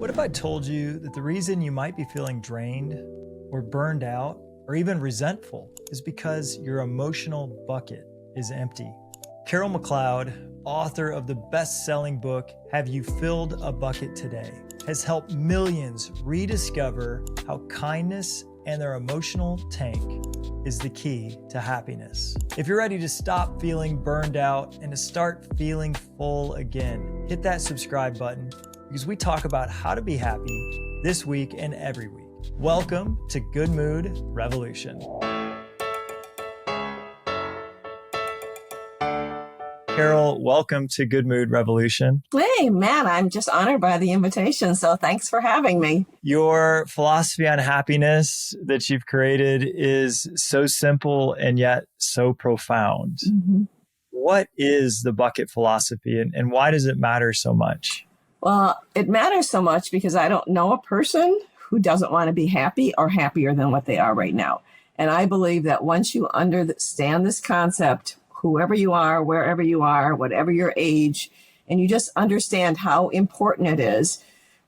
What if I told you that the reason you might be feeling drained or burned out or even resentful is because your emotional bucket is empty? Carol McCloud, author of the best-selling book, Have You Filled a Bucket Today?, has helped millions rediscover how kindness and their emotional tank is the key to happiness. If you're ready to stop feeling burned out and to start feeling full again, hit that subscribe button because we talk about how to be happy this week and every week. Welcome to Good Mood Revolution. Carol, welcome to Good Mood Revolution. Hey, Matt, I'm just honored by the invitation, so thanks for having me. Your philosophy on happiness that you've created is so simple and yet so profound. Mm-hmm. What is the bucket philosophy and why does it matter so much? Well, it matters so much because I don't know a person who doesn't want to be happy or happier than what they are right now. And I believe that once you understand this concept, whoever you are, wherever you are, whatever your age, and you just understand how important it is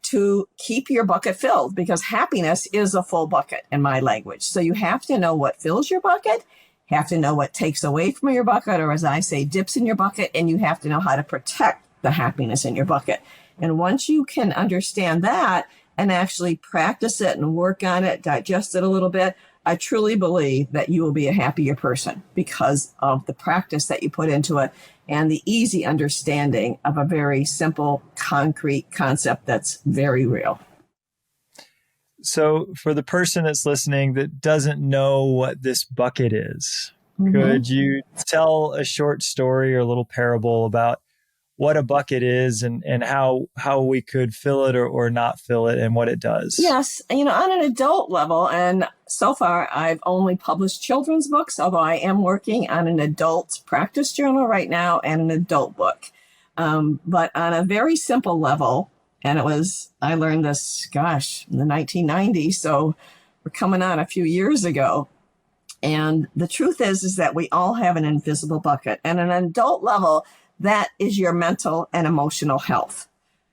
to keep your bucket filled, because happiness is a full bucket in my language. So you have to know what fills your bucket, have to know what takes away from your bucket, or as I say, dips in your bucket, and you have to know how to protect the happiness in your bucket. And once you can understand that and actually practice it and work on it, digest it a little bit, I truly believe that you will be a happier person because of the practice that you put into it and the easy understanding of a very simple, concrete concept that's very real. So for the person that's listening that doesn't know what this bucket is, could you tell a short story or a little parable about what a bucket is and how we could fill it or not fill it and what it does? Yes. On an adult level, and so far I've only published children's books, although I am working on an adult practice journal right now and an adult book. But on a very simple level, and I learned this, in the 1990s, so we're coming on a few years ago. And the truth is that we all have an invisible bucket. And at an adult level, that is your mental and emotional health.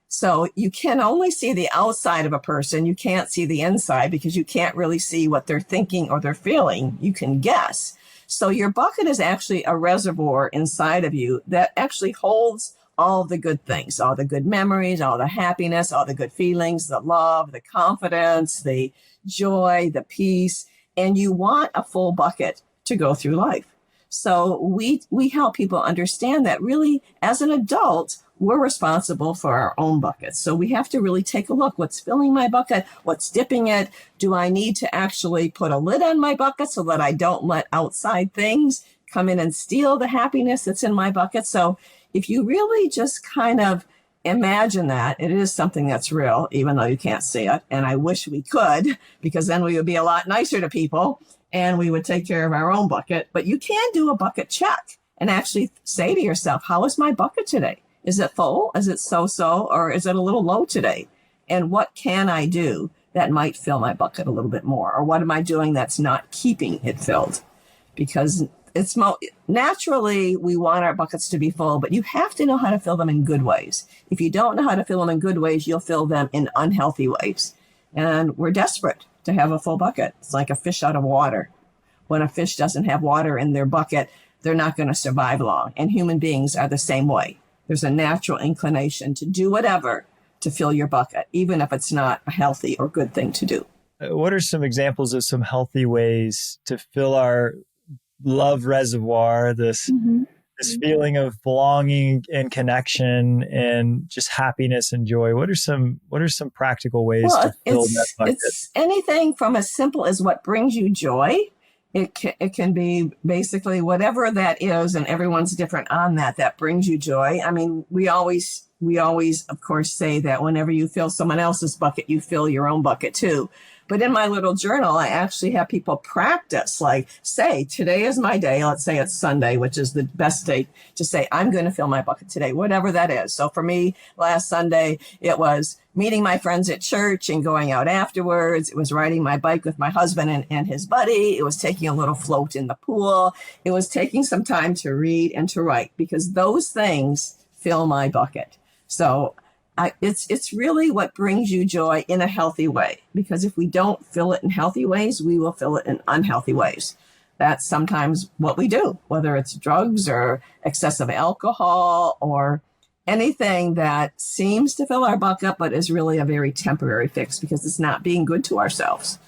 So you can only see the outside of a person. You can't see the inside because you can't really see what they're thinking or they're feeling. You can guess. So your bucket is actually a reservoir inside of you that actually holds all the good things, all the good memories, all the happiness, all the good feelings, the love, the confidence, the joy, the peace. And you want a full bucket to go through life. So we help people understand that really, as an adult, we're responsible for our own buckets. So we have to really take a look. What's filling my bucket? What's dipping it? Do I need to actually put a lid on my bucket so that I don't let outside things come in and steal the happiness that's in my bucket? So if you really just kind of imagine that, it is something that's real, even though you can't see it. And I wish we could, because then we would be a lot nicer to people. And we would take care of our own bucket. But you can do a bucket check and actually say to yourself, how is my bucket today? Is it full? Is it so-so? Or is it a little low today? And what can I do that might fill my bucket a little bit more? Or what am I doing that's not keeping it filled? Because it's naturally, we want our buckets to be full, but you have to know how to fill them in good ways. If you don't know how to fill them in good ways, you'll fill them in unhealthy ways. And we're desperate to have a full bucket. It's like a fish out of water. When a fish doesn't have water in their bucket, they're not going to survive long. And human beings are the same way. There's a natural inclination to do whatever to fill your bucket, even if it's not a healthy or good thing to do. What are some examples of some healthy ways to fill our love reservoir, this feeling of belonging and connection and just happiness and joy? What are some practical ways to fill that bucket? It's anything from as simple as what brings you joy. It can be basically whatever that is, and everyone's different on that brings you joy. I mean, we always, of course, say that whenever you fill someone else's bucket, you fill your own bucket too. But in my little journal, I actually have people practice, like say, today is my day. Let's say it's Sunday, which is the best day to say, I'm going to fill my bucket today, whatever that is. So for me, last Sunday, it was meeting my friends at church and going out afterwards. It was riding my bike with my husband and his buddy. It was taking a little float in the pool. It was taking some time to read and to write, because those things fill my bucket. So It's really what brings you joy in a healthy way. Because if we don't fill it in healthy ways, we will fill it in unhealthy ways. That's sometimes what we do, whether it's drugs or excessive alcohol or anything that seems to fill our bucket, but is really a very temporary fix because it's not being good to ourselves.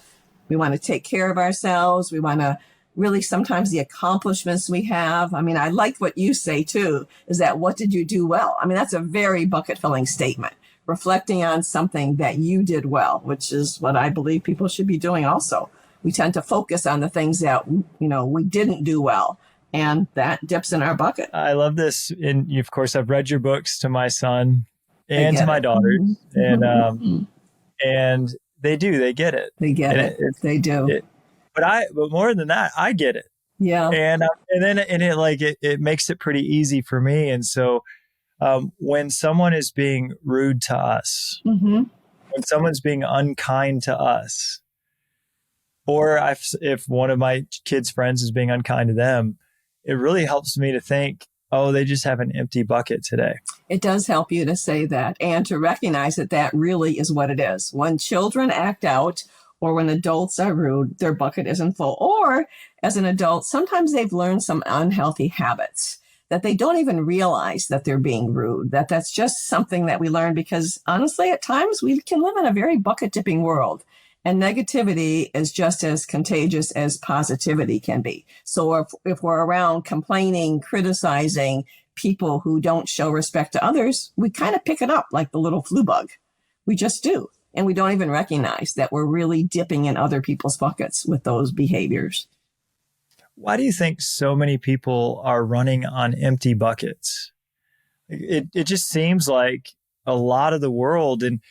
We want to take care of ourselves. We want to really sometimes the accomplishments we have. I mean, I like what you say too, is that what did you do well? I mean, that's a very bucket filling statement, reflecting on something that you did well, which is what I believe people should be doing also. We tend to focus on the things that, we didn't do well, and that dips in our bucket. I love this. And of course, I've read your books to my son and to my daughters, and they get it. They get it. They do. But more than that, I get it. Yeah. And it makes it pretty easy for me. And so, when someone is being rude to us, when someone's being unkind to us, or if one of my kids' friends is being unkind to them, it really helps me to think, oh, they just have an empty bucket today. It does help you to say that and to recognize that that really is what it is. When children act out or when adults are rude, their bucket isn't full. Or as an adult, sometimes they've learned some unhealthy habits that they don't even realize that they're being rude, that's just something that we learn because honestly, at times we can live in a very bucket dipping world. And negativity is just as contagious as positivity can be. So if we're around complaining, criticizing people who don't show respect to others, we kind of pick it up like the little flu bug. We just do. And we don't even recognize that we're really dipping in other people's buckets with those behaviors. Why do you think so many people are running on empty buckets? It just seems like a lot of the world, and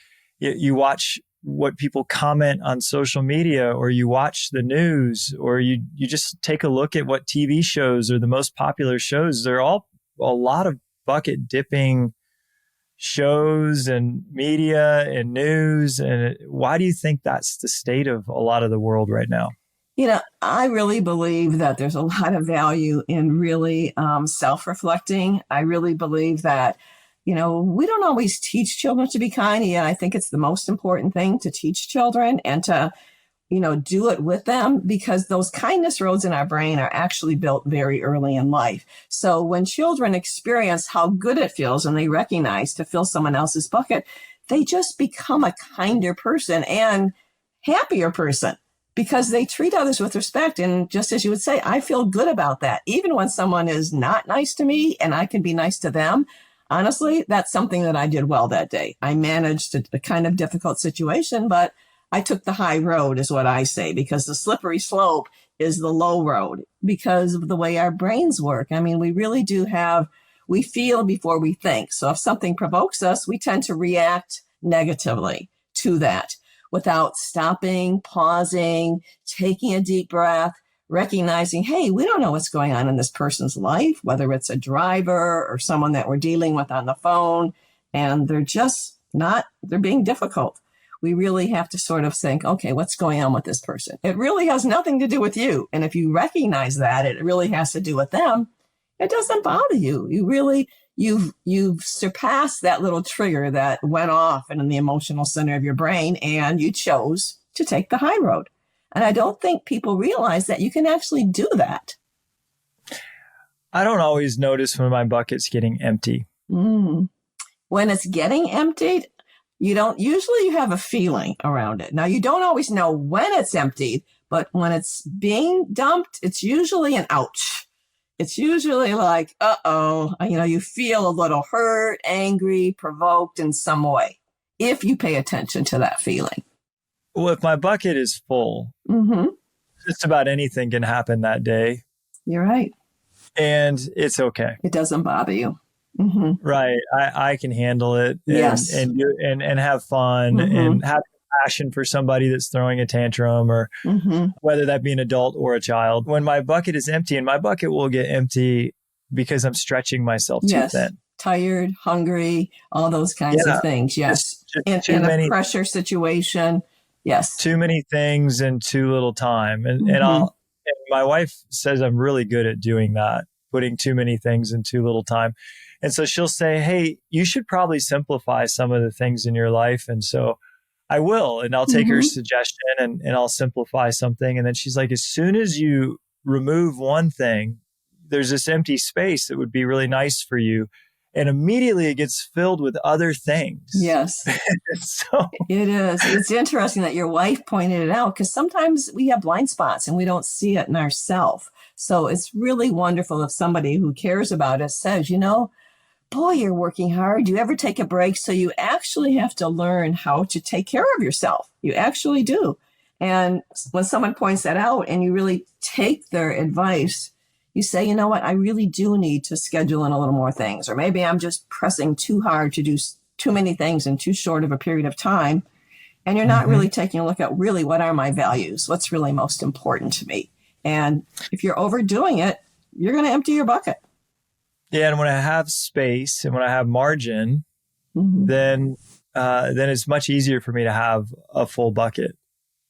you watch what people comment on social media, or you watch the news, or you just take a look at what TV shows are the most popular shows. They're all a lot of bucket dipping shows and media and news. And why do you think that's the state of a lot of the world right now? I really believe that there's a lot of value in really self-reflecting. I really believe that we don't always teach children to be kind. And I think it's the most important thing to teach children and to, do it with them because those kindness roads in our brain are actually built very early in life. So when children experience how good it feels and they recognize to fill someone else's bucket, they just become a kinder person and happier person because they treat others with respect. And just as you would say, I feel good about that. Even when someone is not nice to me and I can be nice to them, honestly, that's something that I did well that day. I managed a kind of difficult situation, but I took the high road is what I say, because the slippery slope is the low road because of the way our brains work. I mean, we really do we feel before we think. So if something provokes us, we tend to react negatively to that without stopping, pausing, taking a deep breath, recognizing, hey, we don't know what's going on in this person's life, whether it's a driver or someone that we're dealing with on the phone, and they're being difficult. We really have to sort of think, okay, what's going on with this person? It really has nothing to do with you. And if you recognize that it really has to do with them, it doesn't bother you. You've surpassed that little trigger that went off in the emotional center of your brain, and you chose to take the high road. And I don't think people realize that you can actually do that. I don't always notice when my bucket's getting empty. When it's getting emptied, you have a feeling around it. Now, you don't always know when it's emptied, but when it's being dumped, it's usually an ouch. It's usually like, uh-oh, you feel a little hurt, angry, provoked in some way, if you pay attention to that feeling. Well, if my bucket is full, just about anything can happen that day. You're right. And it's okay. It doesn't bother you. Right. I can handle it and have fun and have compassion for somebody that's throwing a tantrum, or whether that be an adult or a child. When my bucket is empty, and my bucket will get empty because I'm stretching myself too thin. Tired, hungry, all those kinds of things. Yes. Just in a pressure situation. Yes. Too many things in too little time. And my wife says I'm really good at doing that. putting too many things in too little time. And so she'll say, hey, you should probably simplify some of the things in your life. And so I will, and I'll take her suggestion and I'll simplify something. And then she's like, as soon as you remove one thing, there's this empty space that would be really nice for you. And immediately it gets filled with other things. Yes. So it is. It's interesting that your wife pointed it out, because sometimes we have blind spots and we don't see it in ourselves. So it's really wonderful if somebody who cares about us says, boy, you're working hard. Do you ever take a break? So you actually have to learn how to take care of yourself. You actually do. And when someone points that out and you really take their advice, you say, you know what, I really do need to schedule in a little more things. Or maybe I'm just pressing too hard to do too many things in too short of a period of time. And you're not really taking a look at really what are my values? What's really most important to me? And if you're overdoing it, you're going to empty your bucket. Yeah, and when I have space and when I have margin, then it's much easier for me to have a full bucket.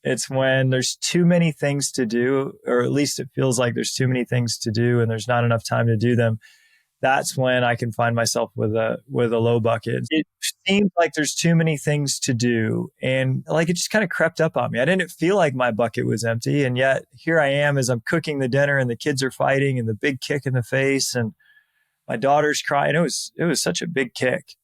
It's when there's too many things to do, or at least it feels like there's too many things to do and there's not enough time to do them. That's when I can find myself with a low bucket. It seems like there's too many things to do, and like it just kind of crept up on me. I didn't feel like my bucket was empty, and yet here I am as I'm cooking the dinner and the kids are fighting and the big kick in the face and my daughter's crying. It was such a big kick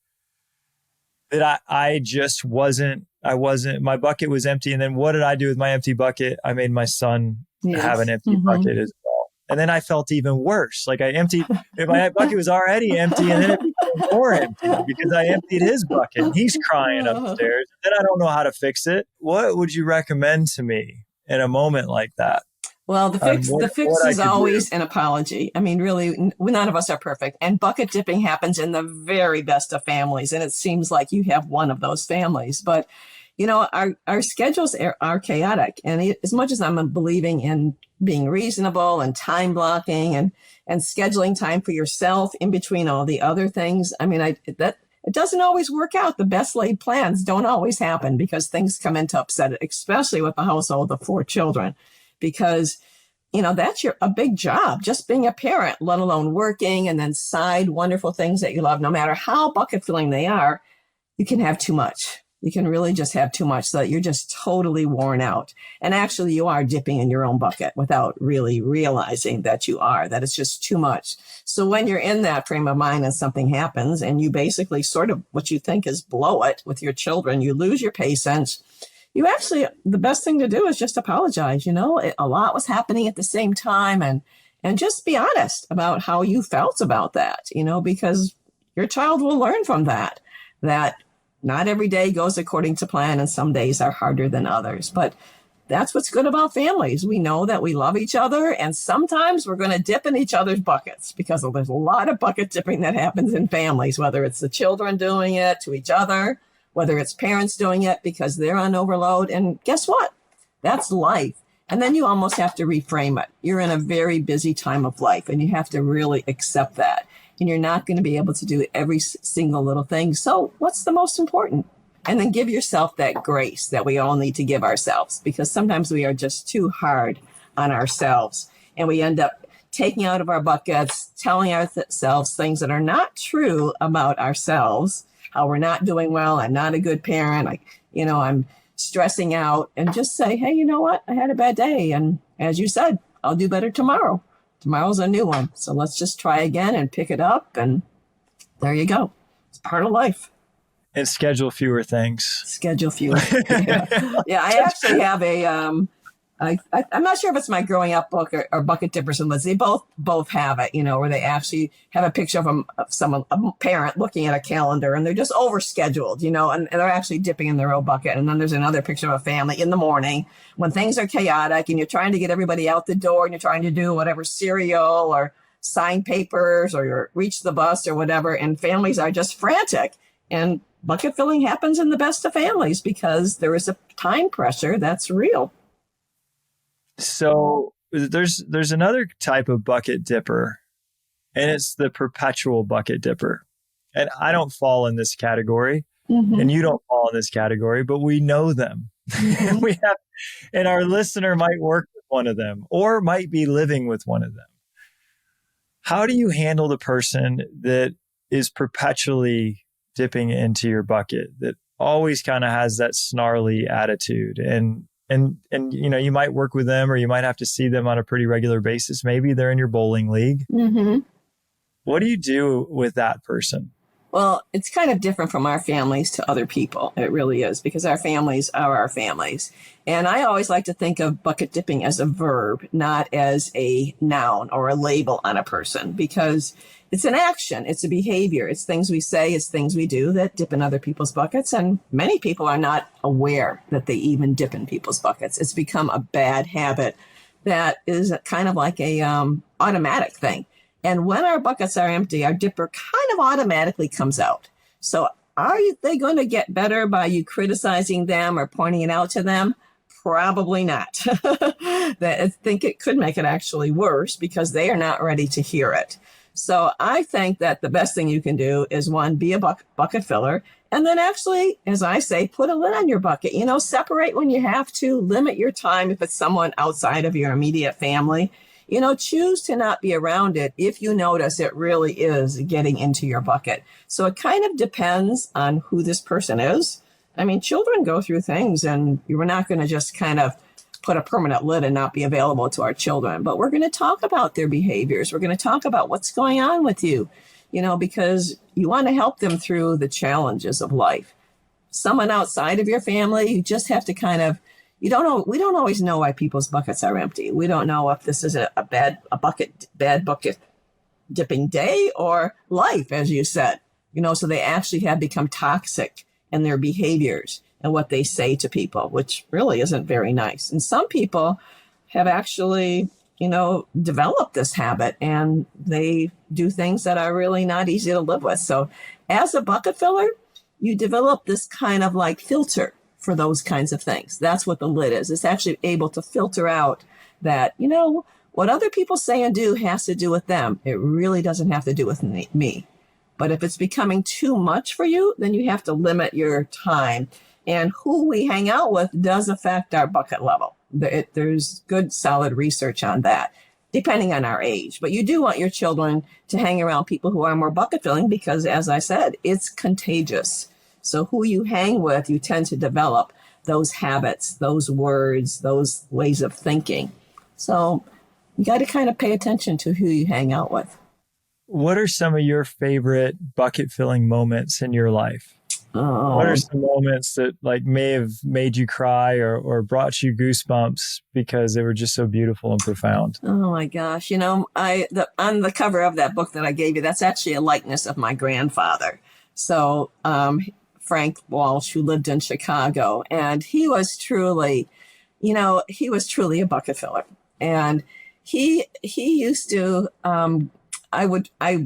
that I just wasn't, my bucket was empty. And then what did I do with my empty bucket? I made my son have an empty bucket as well. And then I felt even worse. Like I emptied, my bucket was already empty and then it became more empty because I emptied his bucket. He's crying upstairs. And then I don't know how to fix it. What would you recommend to me in a moment like that? Well, the fix is always an apology. I mean, really, none of us are perfect. And bucket dipping happens in the very best of families. And it seems like you have one of those families. But, our schedules are chaotic. And as much as I'm believing in being reasonable and time blocking and scheduling time for yourself in between all the other things, I mean, it doesn't always work out. The best laid plans don't always happen because things come into upset, especially with a household of 4 children. Because, that's a big job, just being a parent, let alone working and then side wonderful things that you love. No matter how bucket filling they are, you can have too much. You can really just have too much so that you're just totally worn out. And actually, you are dipping in your own bucket without really realizing that that it's just too much. So when you're in that frame of mind and something happens and you basically sort of what you think is blow it with your children, you lose your patience. The best thing to do is just apologize. A lot was happening at the same time and just be honest about how you felt about that, because your child will learn from that not every day goes according to plan and some days are harder than others. But that's what's good about families. We know that we love each other and sometimes we're going to dip in each other's buckets because there's a lot of bucket dipping that happens in families, whether it's the children doing it to each other, whether it's parents doing it because they're on overload. And guess what? That's life. And then you almost have to reframe it. You're in a very busy time of life and you have to really accept that. And you're not going to be able to do every single little thing. So what's the most important? And then give yourself that grace that we all need to give ourselves, because sometimes we are just too hard on ourselves and we end up taking out of our buckets, telling ourselves things that are not true about ourselves, how we're not doing well. I'm not a good parent. I'm stressing out, and just say, hey, you know what? I had a bad day. And as you said, I'll do better tomorrow. Tomorrow's a new one. So let's just try again and pick it up. And there you go. It's part of life. And schedule fewer things. Schedule fewer. Yeah. I actually have I'm not sure if it's my growing up book or Bucket Dippers and Lids. They both have it, where they actually have a picture of a parent looking at a calendar and they're just overscheduled, and they're actually dipping in their own bucket. And then there's another picture of a family in the morning when things are chaotic and you're trying to get everybody out the door and you're trying to do whatever cereal or sign papers or reach the bus or whatever. And families are just frantic. And bucket filling happens in the best of families because there is a time pressure that's real. So there's another type of bucket dipper, and it's the perpetual bucket dipper. And I don't fall in this category, and you don't fall in this category, but we know them. And our listener might work with one of them or might be living with one of them. How do you handle the person that is perpetually dipping into your bucket, that always kind of has that snarly attitude? And you might work with them, or you might have to see them on a pretty regular basis. Maybe they're in your bowling league. Mm-hmm. What do you do with that person? Well, it's kind of different from our families to other people. It really is, because our families are our families. And I always like to think of bucket dipping as a verb, not as a noun or a label on a person, because it's an action, it's a behavior, it's things we say, it's things we do that dip in other people's buckets. And many people are not aware that they even dip in people's buckets. It's become a bad habit that is kind of like a automatic thing. And when our buckets are empty, our dipper kind of automatically comes out. So they going to get better by you criticizing them or pointing it out to them? Probably not. I think it could make it actually worse, because they are not ready to hear it. So I think that the best thing you can do is, one, be a bucket filler. And then actually, as I say, put a lid on your bucket. Separate when you have to, limit your time if it's someone outside of your immediate family. Choose to not be around it if you notice it really is getting into your bucket. So it kind of depends on who this person is. I mean, children go through things, and we're not going to just kind of put a permanent lid and not be available to our children. But we're going to talk about their behaviors. We're going to talk about what's going on with you, because you want to help them through the challenges of life. Someone outside of your family, you just have to kind of, we don't always know why people's buckets are empty. We don't know if this is a bad bucket dipping day or life, as you said. So they actually have become toxic in their behaviors and what they say to people, which really isn't very nice. And some people have actually, developed this habit, and they do things that are really not easy to live with. So as a bucket filler, you develop this kind of like filter for those kinds of things. That's what the lid is. It's actually able to filter out that, what other people say and do has to do with them. It really doesn't have to do with me. But if it's becoming too much for you, then you have to limit your time. And who we hang out with does affect our bucket level. There's good, solid research on that, depending on our age. But you do want your children to hang around people who are more bucket filling, because, as I said, it's contagious. So who you hang with, you tend to develop those habits, those words, those ways of thinking. So you got to kind of pay attention to who you hang out with. What are some of your favorite bucket filling moments in your life? Oh. What are some moments that may have made you cry or brought you goosebumps because they were just so beautiful and profound? Oh my gosh. On the cover of that book that I gave you, that's actually a likeness of my grandfather. So, Frank Walsh, who lived in Chicago, and he was truly a bucket filler. And he used to, I'm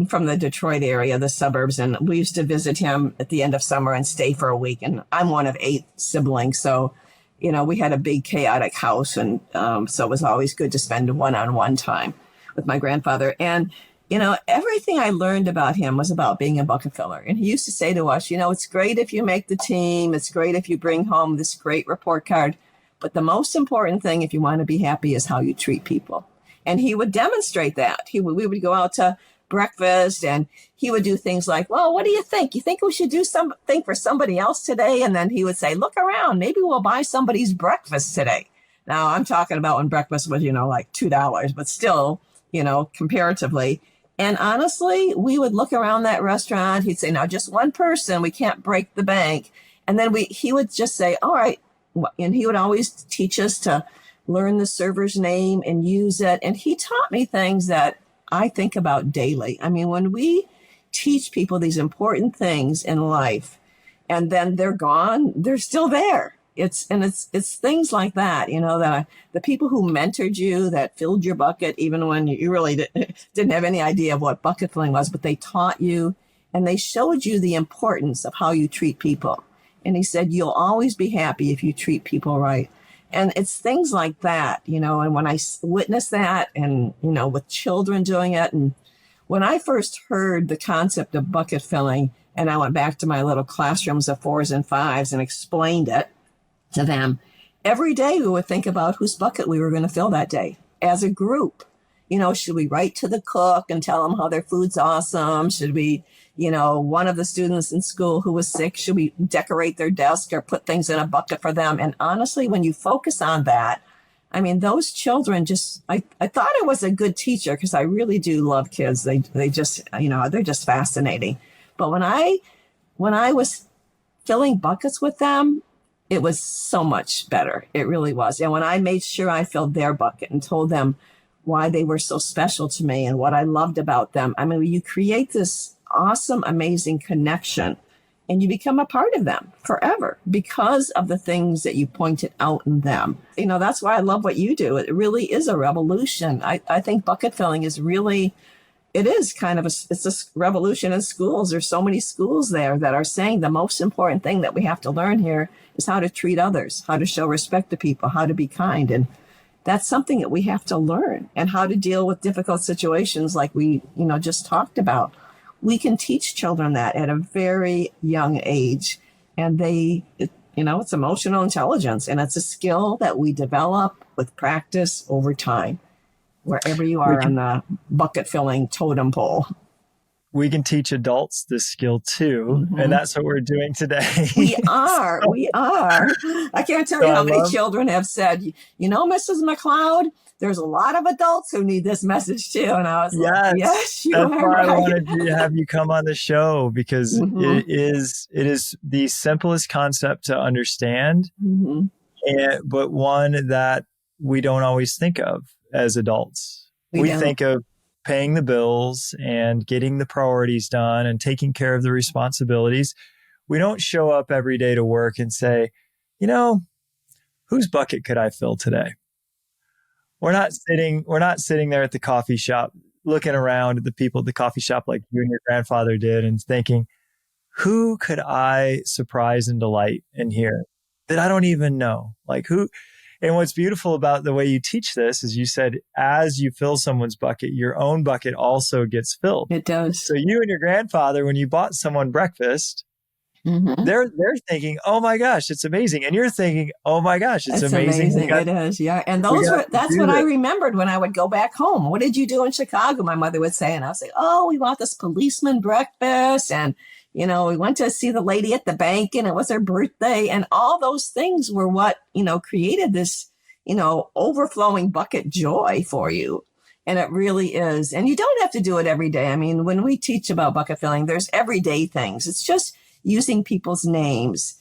from the Detroit area, the suburbs, and we used to visit him at the end of summer and stay for a week. And I'm one of 8 siblings. So, we had a big chaotic house. And so it was always good to spend one-on-one time with my grandfather. And everything I learned about him was about being a bucket filler. And he used to say to us, it's great if you make the team. It's great if you bring home this great report card. But the most important thing, if you want to be happy, is how you treat people. And he would demonstrate that. We would go out to breakfast, and he would do things like, well, what do you think? You think we should do something for somebody else today? And then he would say, look around. Maybe we'll buy somebody's breakfast today. Now, I'm talking about when breakfast was, like $2, but still, comparatively. And honestly, we would look around that restaurant. He'd say, now, just one person. We can't break the bank. And then he would just say, all right. And he would always teach us to learn the server's name and use it. And he taught me things that I think about daily. I mean, when we teach people these important things in life and then they're gone, they're still there. It's things like that, that the people who mentored you, that filled your bucket, even when you really didn't have any idea of what bucket filling was, but they taught you and they showed you the importance of how you treat people. And he said, you'll always be happy if you treat people right. And it's things like that, and when I witnessed that and, with children doing it. And when I first heard the concept of bucket filling, and I went back to my little classrooms of 4s and 5s and explained it to them, every day we would think about whose bucket we were going to fill that day as a group. Should we write to the cook and tell them how their food's awesome? Should we, one of the students in school who was sick, should we decorate their desk or put things in a bucket for them? And honestly, when you focus on that, I mean, those children I thought I was a good teacher because I really do love kids. They just, they're just fascinating. But when I was filling buckets with them, it was so much better. It really was. And when I made sure I filled their bucket and told them why they were so special to me and what I loved about them, I mean, you create this awesome, amazing connection and you become a part of them forever because of the things that you pointed out in them. That's why I love what you do. It really is a revolution. I think bucket filling is really, it is kind of it's a revolution in schools. There's so many schools there that are saying the most important thing that we have to learn here is how to treat others, how to show respect to people, how to be kind. And that's something that we have to learn, and how to deal with difficult situations like we, just talked about. We can teach children that at a very young age, and it's emotional intelligence, and it's a skill that we develop with practice over time, wherever you are on the bucket filling totem pole. We can teach adults this skill too. And that's what we're doing today. We are. I can't tell you how many children have said, Mrs. McCloud, there's a lot of adults who need this message too. And I was like, yes, you are right. That's why I wanted to have you come on the show, because it is the simplest concept to understand, but one that we don't always think of as adults. We think of paying the bills and getting the priorities done and taking care of the responsibilities. We don't show up every day to work and say, whose bucket could I fill today? We're not sitting there at the coffee shop looking around at the people at the coffee shop like you and your grandfather did and thinking, who could I surprise and delight in here that I don't even know? Like who? And what's beautiful about the way you teach this is you said, as you fill someone's bucket, your own bucket also gets filled. It does. So you and your grandfather, when you bought someone breakfast, they're thinking, oh my gosh, it's amazing. And you're thinking, oh my gosh, it's amazing. It is. Yeah. And that's what I remembered when I would go back home. What did you do in Chicago? My mother would say, and I would say, oh, we bought this policeman breakfast, and we went to see the lady at the bank and it was her birthday, and all those things were what, created this, overflowing bucket joy for you. And it really is. And you don't have to do it every day. I mean, when we teach about bucket filling, there's everyday things. It's just using people's names,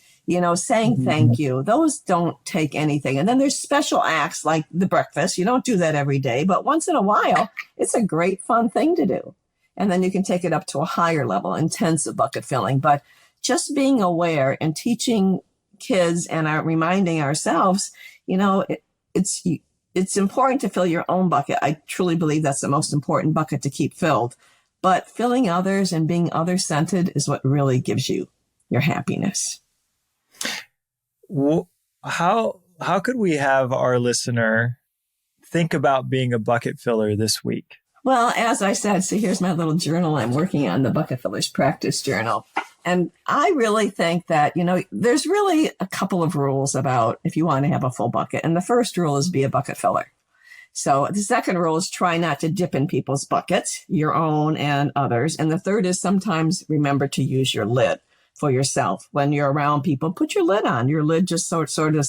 saying thank you. Those don't take anything. And then there's special acts like the breakfast. You don't do that every day, but once in a while, it's a great fun thing to do. And then you can take it up to a higher level, intensive bucket filling. But just being aware and teaching kids and reminding ourselves, it's important to fill your own bucket. I truly believe that's the most important bucket to keep filled. But filling others and being other-centered is what really gives you your happiness. Well, how could we have our listener think about being a bucket filler this week? Well, as I said, so here's my little journal I'm working on, the Bucket Fillers Practice Journal. And I really think that, there's really a couple of rules about if you want to have a full bucket. And the first rule is be a bucket filler. So the second rule is try not to dip in people's buckets, your own and others. And the third is sometimes remember to use your lid for yourself. When you're around people, put your lid on. Your lid just sort of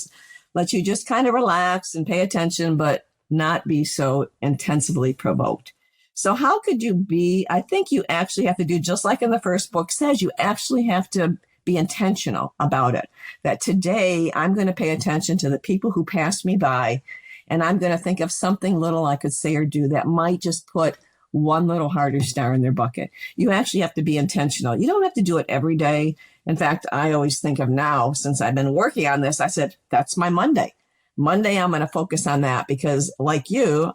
lets you just kind of relax and pay attention, but not be so intensively provoked. So how could you be? I think you actually have to do, just like in the first book says, you actually have to be intentional about it. That today I'm going to pay attention to the people who passed me by, and I'm going to think of something little I could say or do that might just put one little harder star in their bucket. You actually have to be intentional. You don't have to do it every day. In fact, I always think of now, since I've been working on this, I said, that's my Monday. Monday, I'm going to focus on that because like you,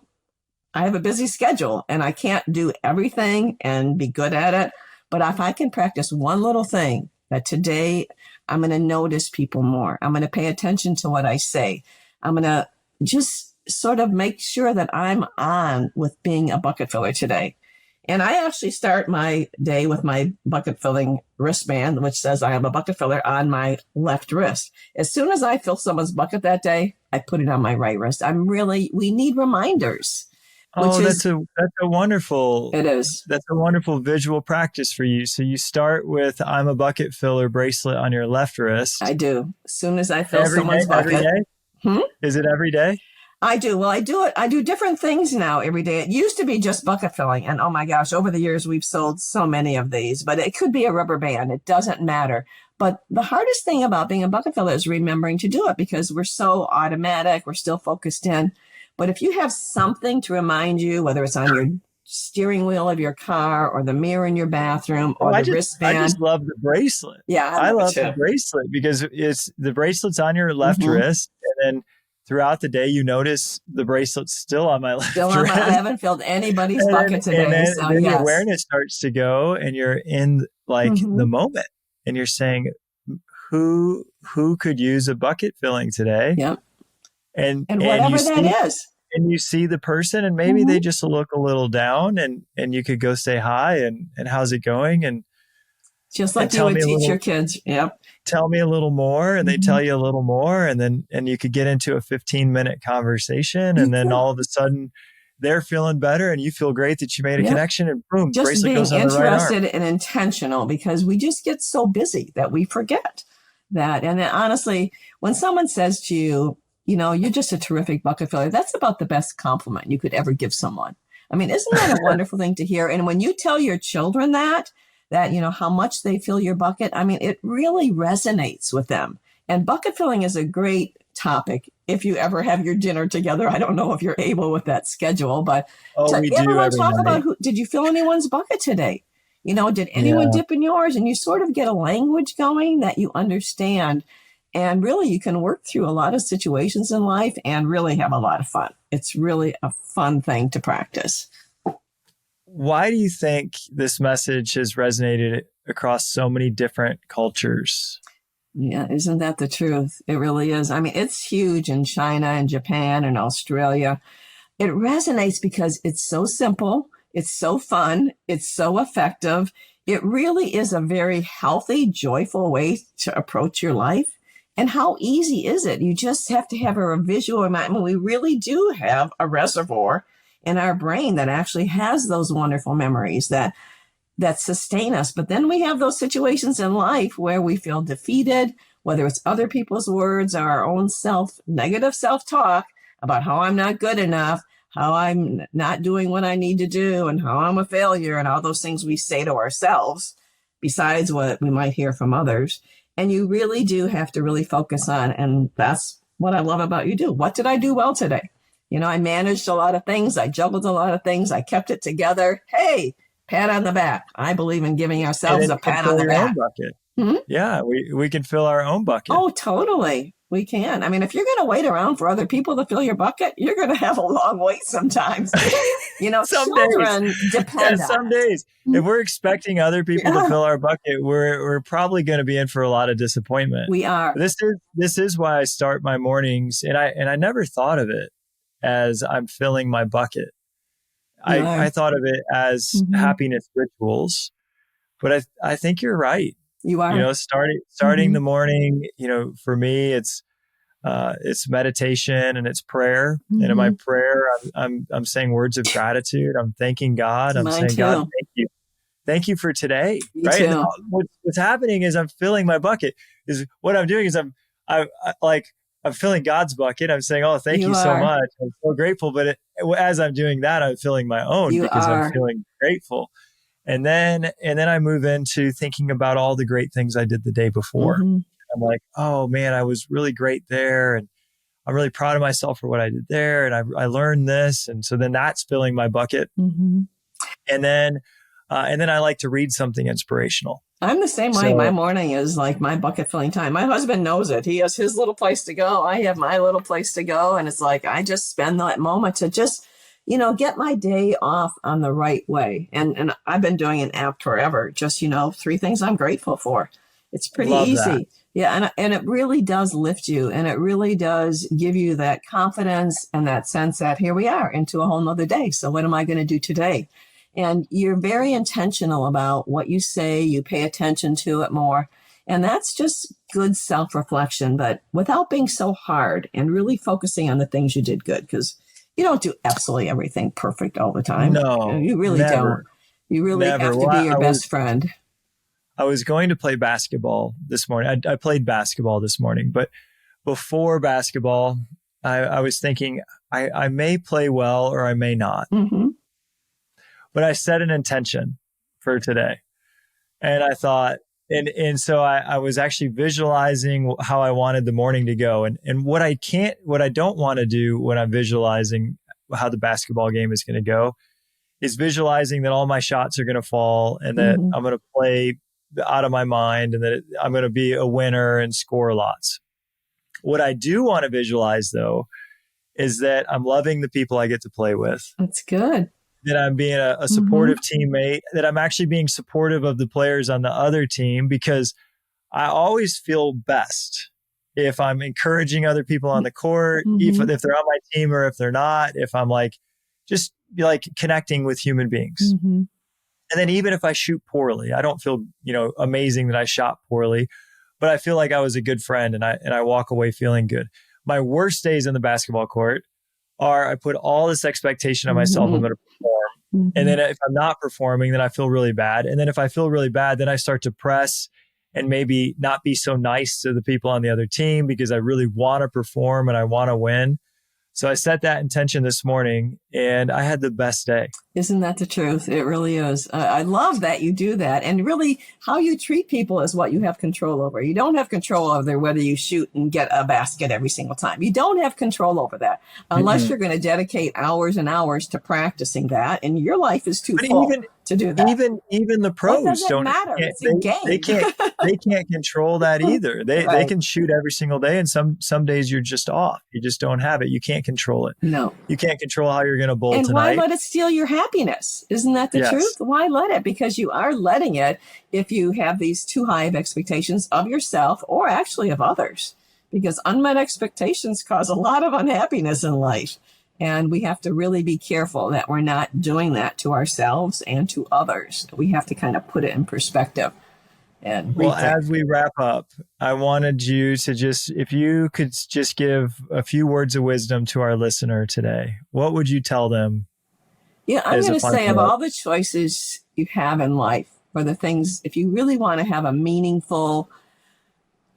I have a busy schedule and I can't do everything and be good at it. But if I can practice one little thing, that today I'm going to notice people more. I'm going to pay attention to what I say. I'm going to just sort of make sure that I'm on with being a bucket filler today. And I actually start my day with my bucket filling wristband, which says I am a bucket filler, on my left wrist. As soon as I fill someone's bucket that day, I put it on my right wrist. We need reminders. which Oh, is, it is. that's a wonderful visual practice for you. So you start with I'm a bucket filler bracelet on your left I wrist do. As soon as I fill every day. someone's Every bucket. day? Hmm? Is it every day? I do. Well, I do it. I do different things now every day. It used to be just bucket filling. And oh my gosh, over the years, we've sold so many of these, but it could be a rubber band. It doesn't matter. But the hardest thing about being a bucket filler is remembering to do it because we're so automatic. We're still focused in. But if you have something to remind you, whether it's on your steering wheel of your car or the mirror in your bathroom Oh, or the I wristband. just love the bracelet. Yeah, I I love it love the too. bracelet because it's the bracelet's on your left Mhm. wrist, and then throughout the day you notice the bracelet's still on my Still left on my, I wrist. haven't filled anybody's And bucket today. So then the yes. awareness starts to go and you're in like the Hmm. moment and you're saying who could use a bucket filling today? Yep. And And and you whatever that see is. and you see the person and maybe they Mhm. just look a little down and you could go say hi and how's it going Just and like you would teach your kids. Yep. tell me a little more and they Hmm. tell you a little more and you could get into a 15-minute conversation You and then could. all of a sudden they're feeling better and you feel great that you made a Yep. connection and boom, Just bracelet being goes on the right arm. interested and intentional because we just get so busy that we forget that. And then honestly, when someone says to you, you know, you're just a terrific bucket filler, that's about the best compliment you could ever give someone. I mean, isn't that a wonderful thing to hear? And when you tell your children that, you know, how much they fill your bucket, I mean, it really resonates with them. And bucket filling is a great topic if you ever have your dinner together. I don't know if you're able with that schedule, but Oh, we you ever do want to every talk about night. who did you fill anyone's bucket today? You know, did anyone Yeah. dip in yours? And you sort of get a language going that you understand. And really, you can work through a lot of situations in life and really have a lot of fun. It's really a fun thing to practice. Why do you think this message has resonated across so many different cultures? Yeah, isn't that the truth? It really is. I mean, it's huge in China and Japan and Australia. It resonates because it's so simple, it's so fun, it's so effective. It really is a very healthy, joyful way to approach your life. And how easy is it? You just have to have a visual reminder. I mean, we really do have a reservoir in our brain that actually has those wonderful memories that sustain us. But then we have those situations in life where we feel defeated, whether it's other people's words or our own negative self talk about how I'm not good enough, how I'm not doing what I need to do, and how I'm a failure, and all those things we say to ourselves, besides what we might hear from others. And you really do have to really focus on, and that's what I love about you do. What did I do well today? You know, I managed a lot of things. I juggled a lot of things. I kept it together. Hey, pat on the back. I believe in giving And ourselves then a you can pat on fill the your own back. bucket. Hmm? Yeah, we can fill our own bucket. Oh, totally. We can. I mean, if you're going to wait around for other people to fill your bucket, you're going to have a long wait sometimes. You know, Some days. children Yeah, depend on some it. days. If we're expecting other people to Yeah, fill our bucket, we're probably going to be in for a lot of disappointment. we are. This is why I start my mornings and I never thought of it as I'm filling my bucket. You I are. thought of it as Hmm. happiness rituals, but I think you're right. You You are. know, starting Hmm. the morning, you know, for me it's meditation and it's prayer. And in my Hmm. prayer, I'm saying words of gratitude. I'm thanking God. I'm Mine saying, God, too. thank you for today. Me Right. And too. what's happening is I'm filling my bucket. Is what I'm doing is I'm filling God's bucket. I'm saying, oh, thank You you so are. much. I'm so grateful. But as I'm doing that, I'm filling my own You because I'm are. feeling grateful. And then I move into thinking about all the great things I did the day before. Hmm. I'm like, oh man, I was really great there. And I'm really proud of myself for what I did there. And I learned this. And so then that's filling my bucket. Hmm. And then I like to read something inspirational. I'm the same way. My So morning is like my bucket filling time. My husband knows it. He has his little place to go. I have my little place to go. And it's like I just spend that moment to just, you know, get my day off on the right way. And I've been doing an app forever. Just, you know, 3 things I'm grateful for. It's pretty love that. easy. Yeah, and it really does lift you and it really does give you that confidence and that sense that here we are into a whole nother day. So what am I going to do today? And you're very intentional about what you say, you pay attention to it more. And that's just good self reflection, but without being so hard and really focusing on the things you did good. Because you don't do absolutely everything perfect all the time. No, You really never, don't. You really never. have to Well, be your best friend. I was going to play basketball this morning. I played basketball this morning, but before basketball, I was thinking I may play well or I may not. Mm-hmm. But I set an intention for today. And I thought, and so I was actually visualizing how I wanted the morning to go. And what I don't want to do when I'm visualizing how the basketball game is going to go is visualizing that all my shots are going to fall and that I'm going to play out of my mind and that I'm going to be a winner and score lots. What I do want to visualize, though, is that I'm loving the people I get to play with. That's good. That I'm being a supportive teammate, that I'm actually being supportive of the players on the other team, because I always feel best if I'm encouraging other people on the court, if they're on my team or if they're not, if I'm just connecting with human beings. And then even if I shoot poorly, I don't feel, amazing that I shot poorly, but I feel like I was a good friend and I walk away feeling good. My worst days in the basketball court are I put all this expectation on myself. I'm going to perform. And then if I'm not performing, then I feel really bad. And then if I feel really bad, then I start to press and maybe not be so nice to the people on the other team because I really want to perform and I want to win. So I set that intention this morning and I had the best day. Isn't that the truth? It really is. I love that you do that. And really, how you treat people is what you have control over. You don't have control over whether you shoot and get a basket every single time. You don't have control over that unless you're going to dedicate hours and hours to practicing that. And your life is too full to do that. Even the pros don't matter. It's a game. They can't control that either. They can shoot every single day, and some days you're just off. You just don't have it. You can't control it. No. You can't control how you're going to bowl tonight. And why let it steal your happiness? Isn't that the truth? Why let it? Because you are letting it if you have these too high of expectations of yourself or actually of others. Because unmet expectations cause a lot of unhappiness in life. And we have to really be careful that we're not doing that to ourselves and to others. We have to kind of put it in perspective. And as we wrap up, I wanted you to if you could just give a few words of wisdom to our listener today, what would you tell them? Yeah, I'm going to say of all the choices you have in life, or the things, if you really want to have a meaningful,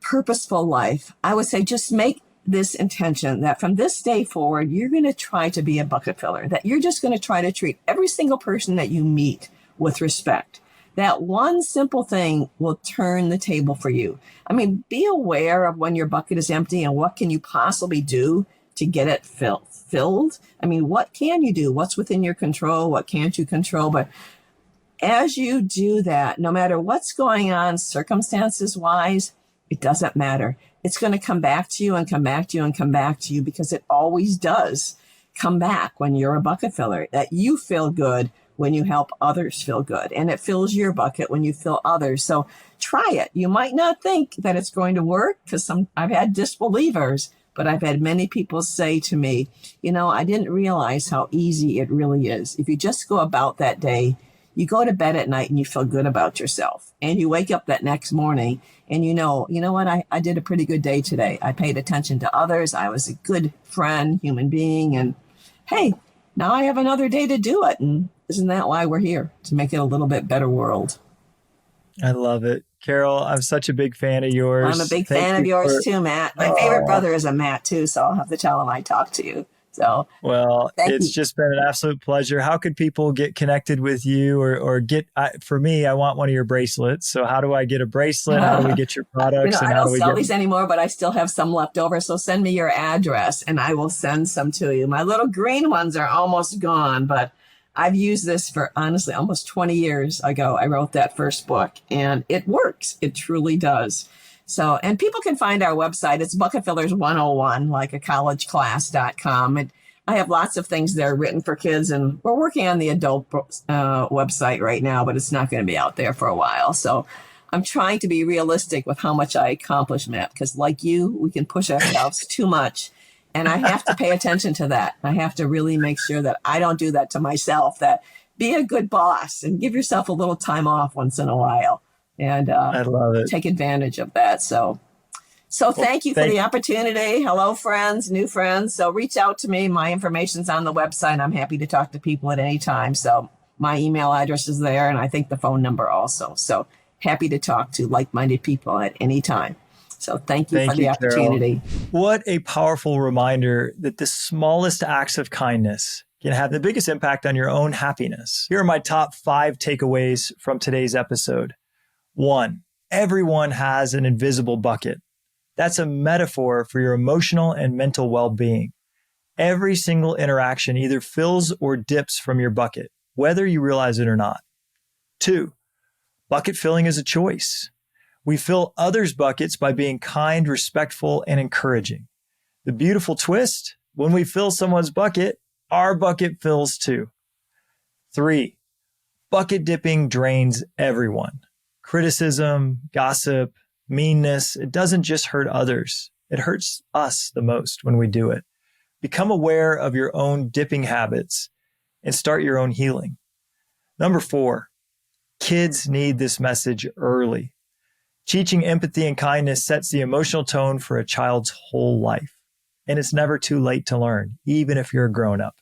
purposeful life, I would say just make this intention that from this day forward, you're going to try to be a bucket filler, that you're just going to try to treat every single person that you meet with respect. That one simple thing will turn the table for you. I mean, be aware of when your bucket is empty and what can you possibly do to get it filled. I mean, what can you do? What's within your control? What can't you control? But as you do that, no matter what's going on circumstances wise, it doesn't matter. It's going to come back to you and come back to you and come back to you, because it always does come back when you're a bucket filler, that you feel good when you help others feel good, and it fills your bucket when you fill others. So try it. You might not think that it's going to work, because I've had disbelievers, but I've had many people say to me, I didn't realize how easy it really is. If you just go about that day, you go to bed at night and you feel good about yourself, and you wake up that next morning and you know what, I did a pretty good day today. I paid attention to others. I was a good friend, human being, and hey, now I have another day to do it. And isn't that why we're here? To make it a little bit better world. I love it. Carol, I'm such a big fan of yours. I'm a big fan of yours too, Matt. My favorite brother is a Matt too, so I'll have to tell him I talked to you. So, it's just been an absolute pleasure. How could people get connected with you or get, for me, I want one of your bracelets. So how do I get a bracelet? How do we get your products? I don't sell these anymore, but I still have some left over. So send me your address and I will send some to you. My little green ones are almost gone, but I've used this for, honestly, almost 20 years ago. I wrote that first book and it works. It truly does. So, and people can find our website. It's Bucket Fillers 101, like a collegeclass.com. And I have lots of things there written for kids, and we're working on the adult website right now, but it's not going to be out there for a while. So I'm trying to be realistic with how much I accomplish, Matt, because like you, we can push ourselves too much. And I have to pay attention to that. I have to really make sure that I don't do that to myself, that be a good boss and give yourself a little time off once in a while. And I love it. Take advantage of that. So So thank you for the opportunity. Hello, friends, new friends. So reach out to me. My information's on the website. I'm happy to talk to people at any time. So my email address is there, and I think the phone number also. So happy to talk to like-minded people at any time. So thank you for the opportunity. Carol. What a powerful reminder that the smallest acts of kindness can have the biggest impact on your own happiness. Here are my top 5 takeaways from today's episode. 1, everyone has an invisible bucket. That's a metaphor for your emotional and mental well-being. Every single interaction either fills or dips from your bucket, whether you realize it or not. 2, bucket filling is a choice. We fill others' buckets by being kind, respectful, and encouraging. The beautiful twist, when we fill someone's bucket, our bucket fills too. 3, bucket dipping drains everyone. Criticism, gossip, meanness, it doesn't just hurt others. It hurts us the most when we do it. Become aware of your own dipping habits and start your own healing. Number 4, kids need this message early. Teaching empathy and kindness sets the emotional tone for a child's whole life. And it's never too late to learn, even if you're a grown-up.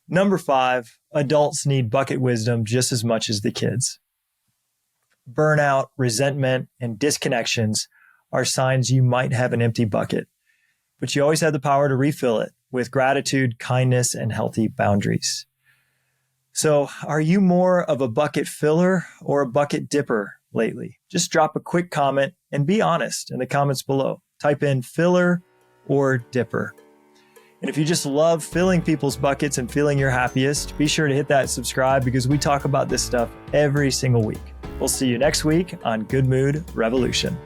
Number 5, adults need bucket wisdom just as much as the kids. Burnout, resentment, and disconnections are signs you might have an empty bucket, but you always have the power to refill it with gratitude, kindness, and healthy boundaries. So, are you more of a bucket filler or a bucket dipper lately? Just drop a quick comment and be honest in the comments below. Type in filler or dipper. And if you just love filling people's buckets and feeling your happiest, be sure to hit that subscribe because we talk about this stuff every single week. We'll see you next week on Good Mood Revolution.